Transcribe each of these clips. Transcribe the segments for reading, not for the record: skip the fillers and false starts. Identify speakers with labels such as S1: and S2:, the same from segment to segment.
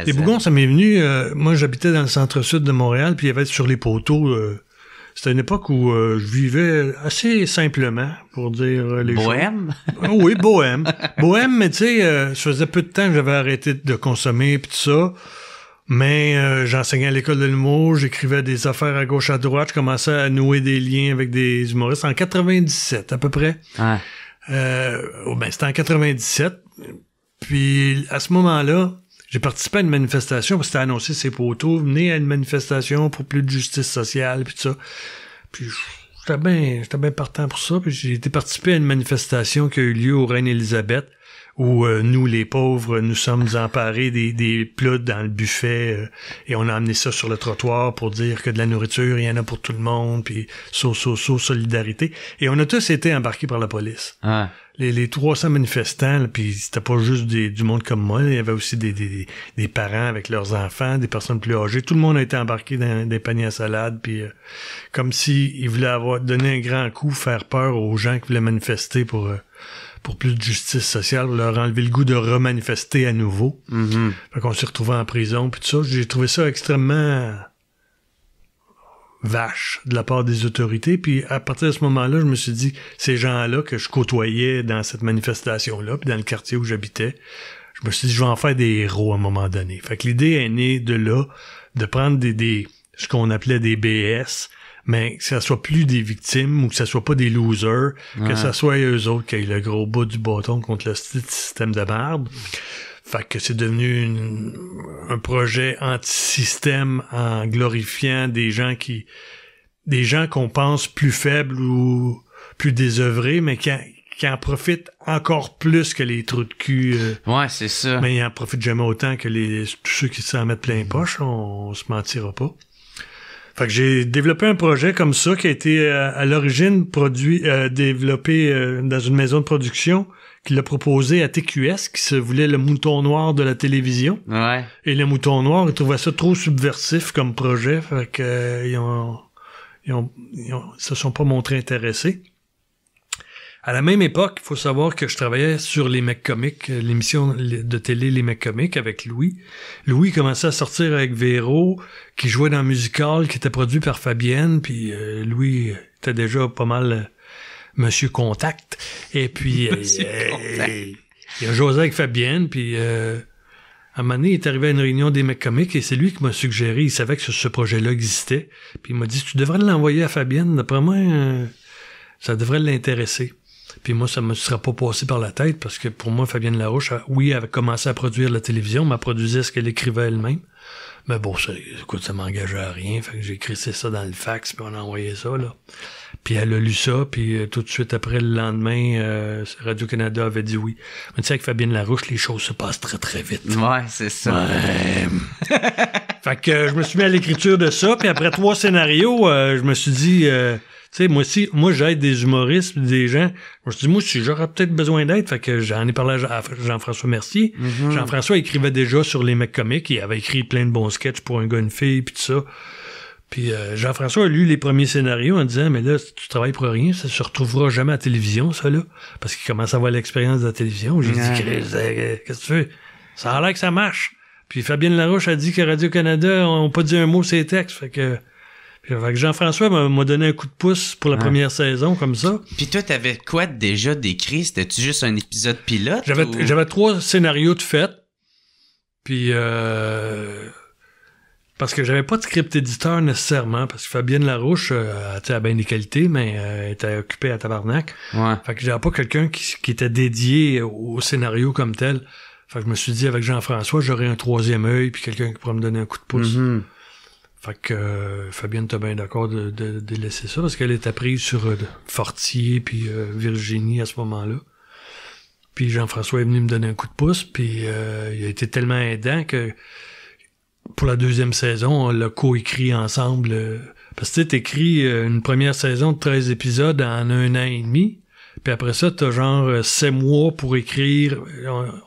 S1: Les bougons, ça m'est venu... moi, j'habitais dans le centre-sud de Montréal, puis il y avait sur les poteaux... c'était une époque où je vivais assez simplement, pour dire les
S2: bohème?
S1: choses. Oui, bohème. Bohème, mais tu sais, ça faisait peu de temps que j'avais arrêté de consommer, puis tout ça. Mais j'enseignais à l'école de l'humour, j'écrivais des affaires à gauche, à droite, je commençais à nouer des liens avec des humoristes en 97 à peu près.
S2: Ah.
S1: C'était en 97. Puis à ce moment-là, j'ai participé à une manifestation parce que c'était annoncé ces poteaux, venez à une manifestation pour plus de justice sociale, puis tout ça. Puis j'étais bien partant pour ça, puis j'ai été participer à une manifestation qui a eu lieu au Reine-Élisabeth, où nous, les pauvres, nous sommes emparés des plats dans le buffet et on a amené ça sur le trottoir pour dire que de la nourriture, il y en a pour tout le monde, puis solidarité. Et on a tous été embarqués par la police.
S2: Ah.
S1: Les 300 manifestants, puis c'était pas juste du monde comme moi, il y avait aussi des parents avec leurs enfants, des personnes plus âgées. Tout le monde a été embarqué dans des paniers à salade, puis comme s'ils voulaient donné un grand coup, faire peur aux gens qui voulaient manifester pour plus de justice sociale, pour leur enlever le goût de remanifester à nouveau.
S2: Mm-hmm.
S1: Fait qu'on s'est retrouvés en prison, puis tout ça. J'ai trouvé ça extrêmement vache de la part des autorités. Puis à partir de ce moment-là, je me suis dit, ces gens-là que je côtoyais dans cette manifestation-là, puis dans le quartier où j'habitais, je me suis dit, je vais en faire des héros à un moment donné. Fait que l'idée est née de là, de prendre ce qu'on appelait des BS, mais que ça soit plus des victimes ou que ça soit pas des losers, que ça soit eux autres qui aient le gros bout du bâton contre le système de merde. Fait que c'est devenu un projet anti-système en glorifiant des gens qu'on pense plus faibles ou plus désœuvrés, mais qui en profitent encore plus que les trous de cul.
S2: Ouais, c'est ça.
S1: Mais ils en profitent jamais autant que tous ceux qui s'en mettent plein poche, on se mentira pas. Fait que j'ai développé un projet comme ça qui a été à l'origine développé dans une maison de production qui l'a proposé à TQS, qui se voulait le mouton noir de la télévision.
S2: Ouais.
S1: Et le mouton noir, ils trouvaient ça trop subversif comme projet, fait que ils se sont pas montrés intéressés. À la même époque, il faut savoir que je travaillais sur les mecs comiques, l'émission de télé Les mecs comiques avec Louis. Louis commençait à sortir avec Véro, qui jouait dans un musical qui était produit par Fabienne, puis Louis était déjà pas mal Monsieur Contact. Et puis il a jasé avec Fabienne, puis à un moment donné, il est arrivé à une réunion des mecs comiques et c'est lui qui m'a suggéré, il savait que ce projet-là existait, puis il m'a dit, tu devrais l'envoyer à Fabienne, d'après moi, ça devrait l'intéresser. Puis moi, ça me serait pas passé par la tête parce que pour moi, Fabienne Larouche, oui, elle avait commencé à produire la télévision, mais elle produisait ce qu'elle écrivait elle-même. Mais bon, ça m'engageait à rien. Fait que j'ai écrit ça dans le fax, puis on a envoyé ça, là. Puis elle a lu ça, puis tout de suite après, le lendemain, Radio-Canada avait dit oui. Mais tu sais, avec Fabienne Larouche, les choses se passent très, très vite.
S2: Ouais, c'est ça.
S1: Ouais. Fait que je me suis mis à l'écriture de ça, puis après 3 scénarios, je me suis dit... tu sais, moi j'aide des humoristes, des gens. Je me suis dit, moi, si j'aurais peut-être besoin d'aide, fait que j'en ai parlé à Jean-François Mercier. Mm-hmm. Jean-François écrivait déjà sur les mecs comiques, il avait écrit plein de bons sketchs pour un gars, une fille, puis tout ça. Puis Jean-François a lu les premiers scénarios en disant, mais là, tu travailles pour rien, ça se retrouvera jamais à la télévision, ça, là. Parce qu'il commence à avoir l'expérience de la télévision. J'ai dit, qu'est-ce que tu fais? Ça a l'air que ça marche. Puis Fabienne Larouche a dit que Radio-Canada n'a pas dit un mot sur les textes, fait que Jean-François m'a donné un coup de pouce pour la première saison, comme ça.
S2: Puis toi, t'avais quoi déjà d'écrit? C'était-tu juste un épisode pilote?
S1: J'avais 3 scénarios de fait. Puis, parce que j'avais pas de script éditeur nécessairement, parce que Fabienne Larouche, elle a bien des qualités, mais elle était occupée à tabarnak.
S2: Ouais.
S1: Fait que j'avais pas quelqu'un qui était dédié au scénario comme tel. Fait que je me suis dit, avec Jean-François, j'aurais un 3e œil, puis quelqu'un qui pourrait me donner un coup de pouce.
S2: Mm-hmm.
S1: Fait que Fabienne était bien d'accord de laisser ça parce qu'elle était prise sur Fortier puis Virginie à ce moment-là. Puis Jean-François est venu me donner un coup de pouce puis il a été tellement aidant que pour la 2e saison, on l'a coécrit ensemble. Parce que tu sais, t'écris une première saison de 13 épisodes en 1 an et demi. Puis après ça, t'as genre 7 mois pour écrire.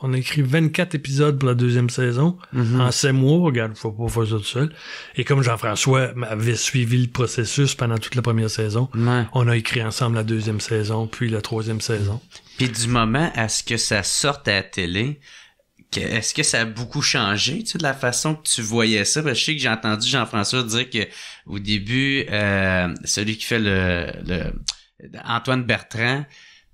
S1: On a écrit 24 épisodes pour la 2e saison. Mm-hmm. En 7 mois, regarde, faut pas faire ça tout seul. Et comme Jean-François avait suivi le processus pendant toute la première saison, on a écrit ensemble la 2e saison, puis la 3e saison.
S2: Puis du moment à ce que ça sorte à la télé, est-ce que ça a beaucoup changé, tu sais, de la façon que tu voyais ça? Parce que je sais que j'ai entendu Jean-François dire que au début, celui qui fait le Antoine Bertrand,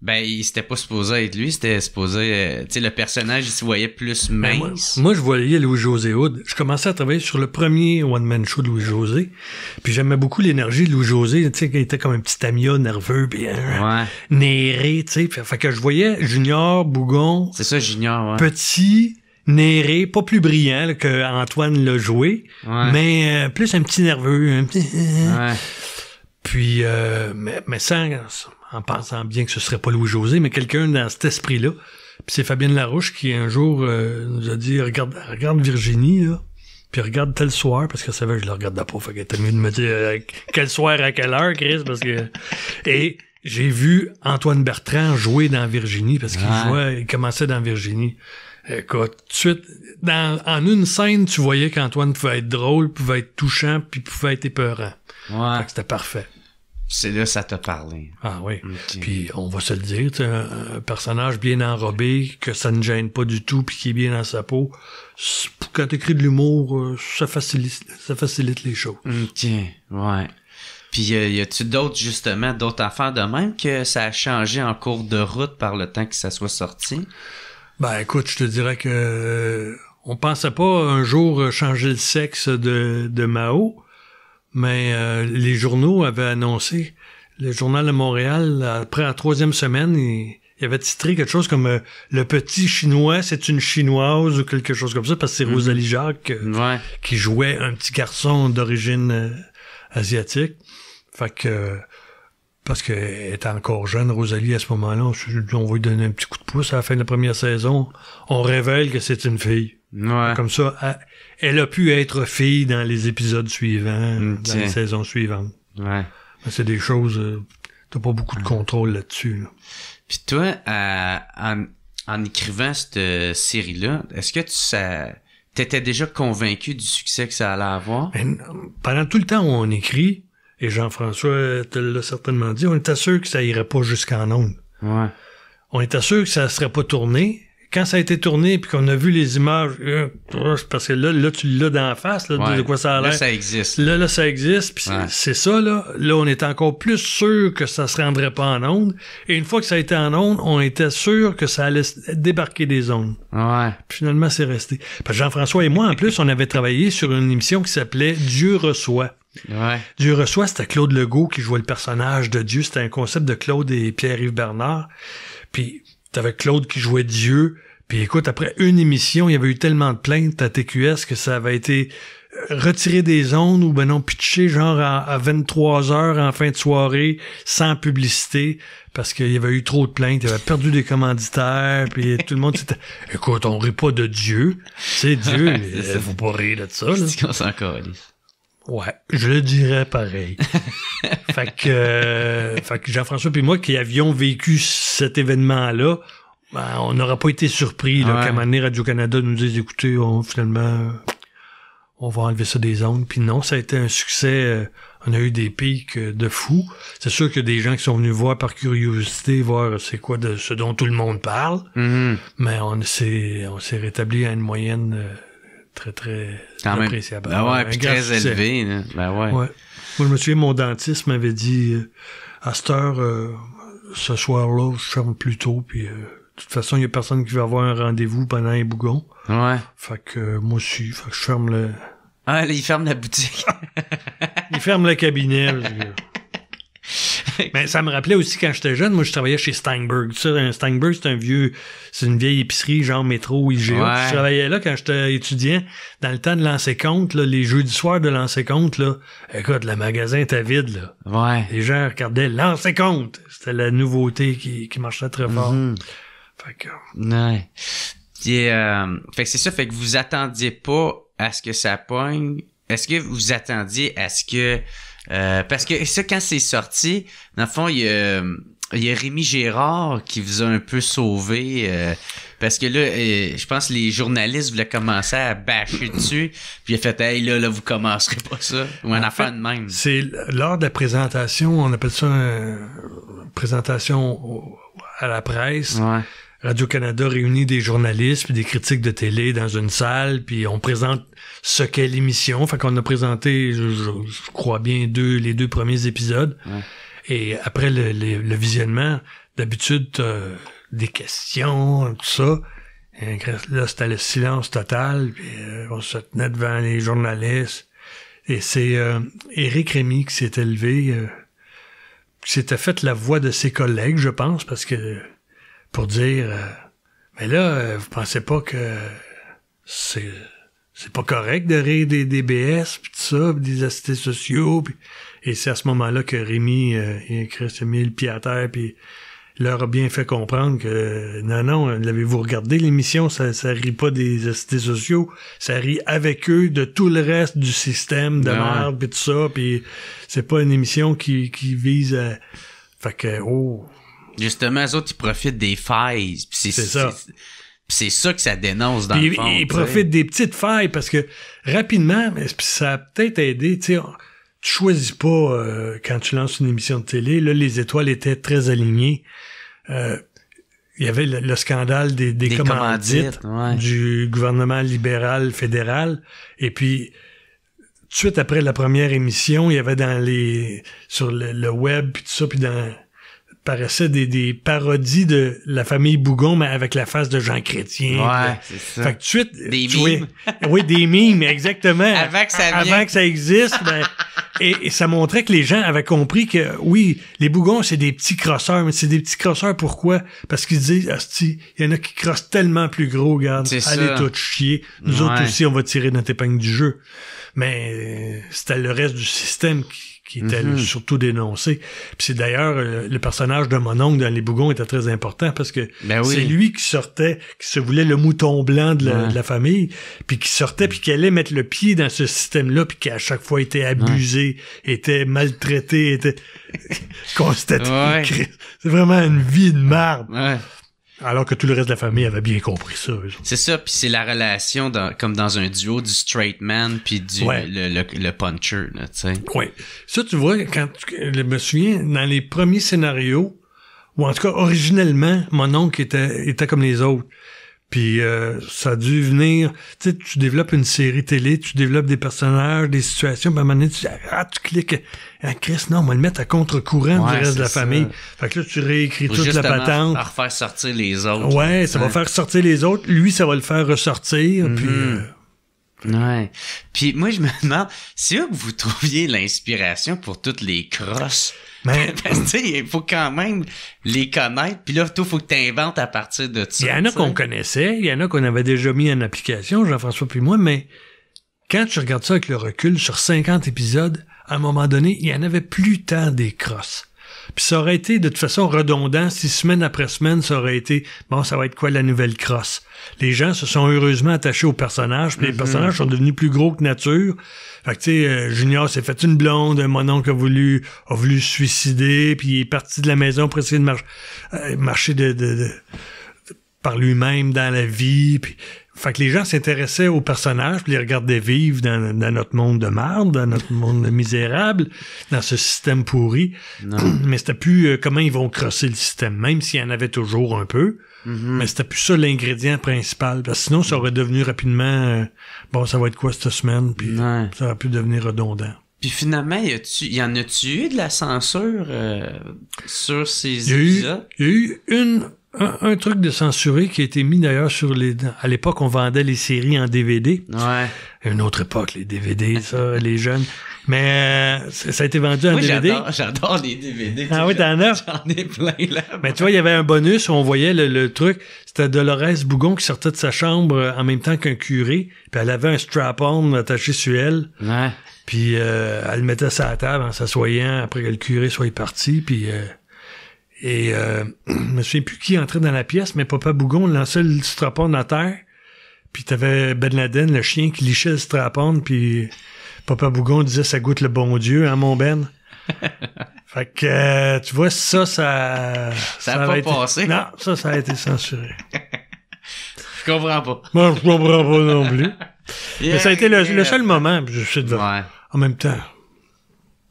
S2: ben, il s'était pas supposé être lui, c'était supposé, tu sais, le personnage, il se voyait plus mince.
S1: Moi, je voyais Louis-José Hood. Je commençais à travailler sur le premier one-man show de Louis-José. Puis j'aimais beaucoup l'énergie de Louis-José, tu sais, qu'il était comme un petit amia nerveux, puis néré, tu sais. Fait que je voyais Junior, Bougon.
S2: C'est ça, Junior, ouais.
S1: Petit, néré, pas plus brillant là, que Antoine l'a joué, mais plus un petit nerveux, un petit... Puis, mais sans... en pensant bien que ce serait pas Louis-José, mais quelqu'un dans cet esprit-là. Puis c'est Fabienne Larouche qui, un jour, nous a dit, regarde Virginie, là, puis regarde tel soir, parce qu'elle savait que je le regardais pas, fait qu'elle était mieux de me dire quel soir, à quelle heure, Chris, parce que... Et j'ai vu Antoine Bertrand jouer dans Virginie, parce qu'il commençait dans Virginie. Écoute, tout de suite, en une scène, tu voyais qu'Antoine pouvait être drôle, pouvait être touchant, puis pouvait être épeurant. Fait que c'était parfait.
S2: C'est là ça t'a parlé.
S1: Ah oui. Okay. Puis on va se le dire, un personnage bien enrobé, que ça ne gêne pas du tout, puis qui est bien dans sa peau. Quand t'écris de l'humour, ça facilite les choses.
S2: OK, ouais. Puis y a-tu d'autres affaires de même que ça a changé en cours de route par le temps que ça soit sorti?
S1: Ben écoute, je te dirais que on pensait pas un jour changer le sexe de Mao. Mais les journaux avaient annoncé, le Journal de Montréal, après la 3e semaine, il avait titré quelque chose comme le petit chinois, c'est une chinoise ou quelque chose comme ça, parce que c'est Rosalie Jacques qui jouait un petit garçon d'origine asiatique. Fait que parce qu'elle était encore jeune, Rosalie, à ce moment-là, on va lui donner un petit coup de pouce à la fin de la première saison. On révèle que c'est une fille. Comme ça, elle a pu être fille dans les épisodes suivants, dans les saisons suivantes. Mais c'est des choses, t'as pas beaucoup de contrôle là-dessus. Là.
S2: Puis toi, en écrivant cette série-là, est-ce que t'étais déjà convaincu du succès que ça allait avoir?
S1: Pendant tout le temps où on écrit, et Jean-François te l'a certainement dit, on était sûr que ça irait pas jusqu'en ondes. On était sûr que ça serait pas tourné. Quand ça a été tourné puis qu'on a vu les images, parce que là tu l'as dans la face, là, de quoi ça a l'air.
S2: Là, ça existe.
S1: Là, ça existe, puis c'est ça, là. Là, on est encore plus sûr que ça se rendrait pas en ondes. Et une fois que ça a été en ondes, on était sûr que ça allait débarquer des ondes. Puis finalement, c'est resté. Parce que Jean-François et moi, en plus, on avait travaillé sur une émission qui s'appelait Dieu reçoit. Dieu reçoit, c'était Claude Legault qui jouait le personnage de Dieu. C'était un concept de Claude et Pierre-Yves Bernard. Puis t'avais Claude qui jouait Dieu. Puis écoute, après une émission, il y avait eu tellement de plaintes à TQS que ça avait été retiré des ondes ou ben non, pitché genre à 23h en fin de soirée, sans publicité, parce qu'il y avait eu trop de plaintes, il avait perdu des commanditaires, puis tout le monde s'était... Écoute, on rit pas de Dieu. C'est Dieu, il faut pas rire de ça.
S2: C'est qu'on s'en calisse.
S1: Ouais, je le dirais pareil. Fait que Jean-François et moi qui avions vécu cet événement-là, ben, on n'aurait pas été surpris là, qu'à un moment donné, Radio-Canada nous dise écoutez, finalement, on va enlever ça des ondes. Puis non, ça a été un succès. On a eu des pics de fou. C'est sûr qu'il y a des gens qui sont venus voir par curiosité, voir c'est quoi de ce dont tout le monde parle. Mais on s'est rétabli à une moyenne... très, très appréciable.
S2: Puis très élevé.
S1: Moi, je me souviens, mon dentiste m'avait dit à cette heure, ce soir-là, je ferme plus tôt, puis de toute façon, il y a personne qui va avoir un rendez-vous pendant un bougon. Fait que moi aussi, fait que je ferme le...
S2: Ah, là, il ferme la boutique.
S1: Il ferme le cabinet. Mais ça me rappelait aussi quand j'étais jeune, moi je travaillais chez Steinberg. Steinberg, c'est une vieille épicerie genre métro IGA. Je travaillais là quand j'étais étudiant, dans le temps de lancer compte, là, les jeudis soirs de lancer compte, là. Écoute, le magasin était vide, là. Les gens regardaient lancer compte. C'était la nouveauté qui marchait très fort. Fait que...
S2: fait que c'est ça, fait que vous attendiez pas à ce que ça pogne. Est-ce que vous attendiez à ce que... parce que ça, quand c'est sorti, dans le fond, il y a Rémi Gérard qui vous a un peu sauvé. Parce que là, je pense que les journalistes voulaient commencer à bâcher dessus. Puis il a fait, hey, là, vous commencerez pas ça. Ou un affaire de même.
S1: C'est lors de la présentation, on appelle ça une présentation à la presse. Radio-Canada réunit des journalistes puis des critiques de télé dans une salle, puis on présente ce qu'est l'émission. Fait qu'on a présenté, je crois bien, les 2 premiers épisodes. Ouais. Et après le visionnement, d'habitude, t'as des questions, tout ça. Et là, c'était le silence total, puis on se tenait devant les journalistes. Et c'est Éric Rémy qui s'est élevé, qui s'était fait la voix de ses collègues, je pense, parce que pour dire mais là, vous pensez pas que c'est pas correct de rire des DBS pis tout ça, pis des assistés sociaux, pis... Et c'est à ce moment-là que Rémy a mis le pied à terre, puis leur a bien fait comprendre que non, l'avez-vous regardé l'émission, ça rit pas des assistés sociaux, ça rit avec eux de tout le reste du système de merde pis tout ça, pis c'est pas une émission qui vise à... Fait que,
S2: Justement, eux autres, ils profitent des failles. C'est ça. C'est ça que ça dénonce dans le fond.
S1: Ils profitent des petites failles parce que rapidement, ça a peut-être aidé, tu sais, tu choisis pas quand tu lances une émission de télé, là, les étoiles étaient très alignées. Il y avait le scandale des commandites du gouvernement libéral fédéral, et puis tout de suite après la première émission, il y avait sur le web puis tout ça, puis paraissait des parodies de la famille Bougon, mais avec la face de Jean Chrétien.
S2: Ouais, c'est ça.
S1: Fait que tout de suite...
S2: Des mimes.
S1: Oui, des mimes, exactement.
S2: Avant que ça
S1: existe, et ça montrait que les gens avaient compris que, oui, les Bougons, c'est des petits crosseurs, mais c'est des petits crosseurs, pourquoi? Parce qu'ils disent, asti, il y en a qui crossent tellement plus gros, regarde, allez tout chier. Nous autres aussi, on va tirer notre épingle du jeu. Mais c'était le reste du système qui était surtout dénoncé. Puis c'est d'ailleurs le personnage de mon oncle dans Les Bougons était très important parce que c'est lui qui se voulait le mouton blanc de la famille, puis qui sortait, puis qui allait mettre le pied dans ce système-là, puis qui à chaque fois était abusé, était maltraité, était constaté. C'est vraiment une vie de marde. Alors que tout le reste de la famille avait bien compris ça.
S2: C'est ça, puis c'est la relation comme dans un duo du straight man puis le puncher, tu sais.
S1: Oui. Ça, tu vois, je me souviens, dans les premiers scénarios, ou en tout cas, originellement, mon oncle était comme les autres. Puis ça a dû venir... Tu sais, tu développes une série télé, tu développes des personnages, des situations, puis à un moment donné, tu cliques... Ah, Chris, non, on va le mettre à contre-courant du reste de la famille. Fait que là, tu réécris toute la patente.
S2: Pour refaire sortir les autres.
S1: Ouais, ça va faire sortir les autres. Lui, ça va le faire ressortir, puis...
S2: Ouais. Puis moi, je me demande, c'est où que vous trouviez l'inspiration pour toutes les crosses? Mais parce que tu sais, il faut quand même les connaître, puis là, il faut que tu inventes à partir de ça.
S1: Il y en a qu'on connaissait, il y en a qu'on avait déjà mis en application, Jean-François puis moi, mais quand tu regardes ça avec le recul sur 50 épisodes, à un moment donné, il y en avait plus tant des crosses. Puis ça aurait été de toute façon redondant si semaine après semaine, ça aurait été bon, ça va être quoi la nouvelle crosse? Les gens se sont heureusement attachés aux personnages, puis les personnages sont devenus plus gros que nature. Fait que tu sais, Junior s'est fait une blonde, mon oncle a voulu se suicider, puis il est parti de la maison pour essayer de marcher par lui-même dans la vie, puis fait que les gens s'intéressaient aux personnages, puis les regardaient vivre dans notre monde de marde, dans notre monde misérable, dans ce système pourri. Mais c'était plus comment ils vont crosser le système, même s'il y en avait toujours un peu. Mais c'était plus ça l'ingrédient principal. Parce que sinon, ça aurait devenu rapidement bon, ça va être quoi cette semaine, puis ça aurait pu devenir redondant.
S2: Puis finalement, y en a-tu eu de la censure sur ces épisodes?
S1: Il y a eu un truc de censuré qui a été mis d'ailleurs à l'époque, on vendait les séries en DVD.
S2: Ouais.
S1: Une autre époque, les DVD, ça, les jeunes. Mais ça a été vendu en DVD.
S2: J'adore les DVD.
S1: Ah oui, t'en as?
S2: J'en ai plein là.
S1: Mais tu vois, il y avait un bonus où on voyait le truc. C'était Dolores Bougon qui sortait de sa chambre en même temps qu'un curé. Puis elle avait un strap-on attaché sur elle.
S2: Ouais.
S1: Puis elle le mettait sur la table en s'assoyant après que le curé soit parti. Puis... je me souviens plus qui entrait dans la pièce, mais Papa Bougon lançait le strap-on à terre, puis t'avais Ben Laden, le chien, qui lichait le strap-on, puis Papa Bougon disait « ça goûte le bon Dieu, hein, mon Ben? » Fait que, tu vois, ça a
S2: pas passé.
S1: Non, ça a été censuré.
S2: Je comprends pas.
S1: Moi, je comprends pas non plus. Mais ça a été le seul moment, je suis devant.
S2: Ouais.
S1: En même temps,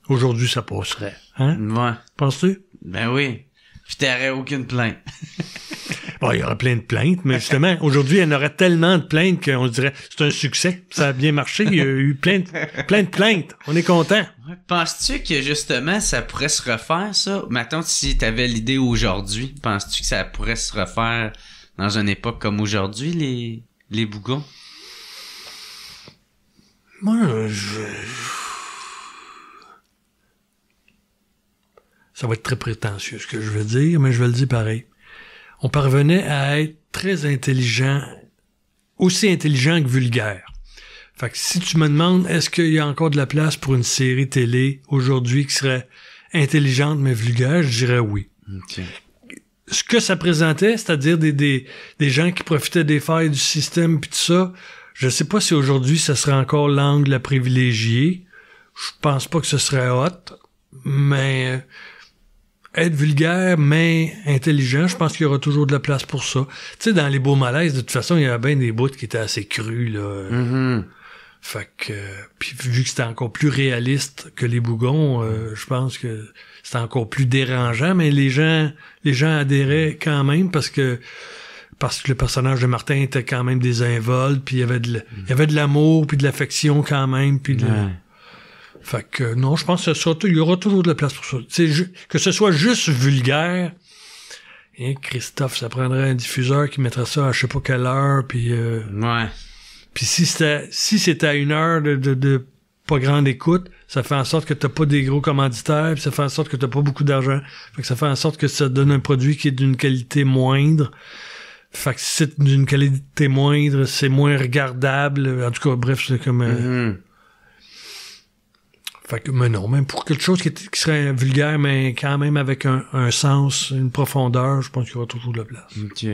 S1: aujourd'hui, ça passerait. Hein?
S2: Ouais.
S1: Penses-tu?
S2: Ben oui. Puis t'aurais aucune plainte.
S1: Bon, il y aura plein de plaintes, mais justement, aujourd'hui, il y en aurait tellement de plaintes qu'on dirait c'est un succès. Ça a bien marché. Il y a eu plein de plaintes. On est content.
S2: Ouais. Penses-tu que justement, ça pourrait se refaire, ça? Mettons, si tu avais l'idée aujourd'hui, penses-tu que ça pourrait se refaire dans une époque comme aujourd'hui, les bougons?
S1: Moi, ça va être très prétentieux ce que je veux dire, mais je vais le dire pareil. On parvenait à être très intelligent, aussi intelligent que vulgaire. Fait que si tu me demandes, est-ce qu'il y a encore de la place pour une série télé aujourd'hui qui serait intelligente mais vulgaire, je dirais oui.
S2: Okay.
S1: Ce que ça présentait, c'est-à-dire des gens qui profitaient des failles du système pis tout ça, je sais pas si aujourd'hui ça serait encore l'angle à privilégier. Je pense pas que ce serait hot, mais être vulgaire mais intelligent, je pense qu'il y aura toujours de la place pour ça. Tu sais, dans les beaux malaises, de toute façon, il y avait bien des bouts qui étaient assez crus, là.
S2: Mm-hmm.
S1: Fait que, puis vu que c'était encore plus réaliste que les bougons, je pense que c'était encore plus dérangeant, mais les gens adhéraient quand même parce que le personnage de Martin était quand même désinvolte, puis il y avait de l'amour, puis de l'affection quand même, puis fait que non, je pense que il y aura toujours de la place pour ça. Que ce soit juste vulgaire, et Christophe, ça prendrait un diffuseur qui mettrait ça à je sais pas quelle heure, puis puis si c'était à 1 heure de pas grande écoute, ça fait en sorte que t'as pas des gros commanditaires, puis ça fait en sorte que t'as pas beaucoup d'argent. Fait que ça fait en sorte que ça donne un produit qui est d'une qualité moindre. Fait que si c'est d'une qualité moindre, c'est moins regardable. En tout cas, bref, c'est comme... Fait que, mais non, même pour quelque chose qui serait vulgaire, mais quand même avec un sens, une profondeur, je pense qu'il y aura toujours de la place.
S2: OK.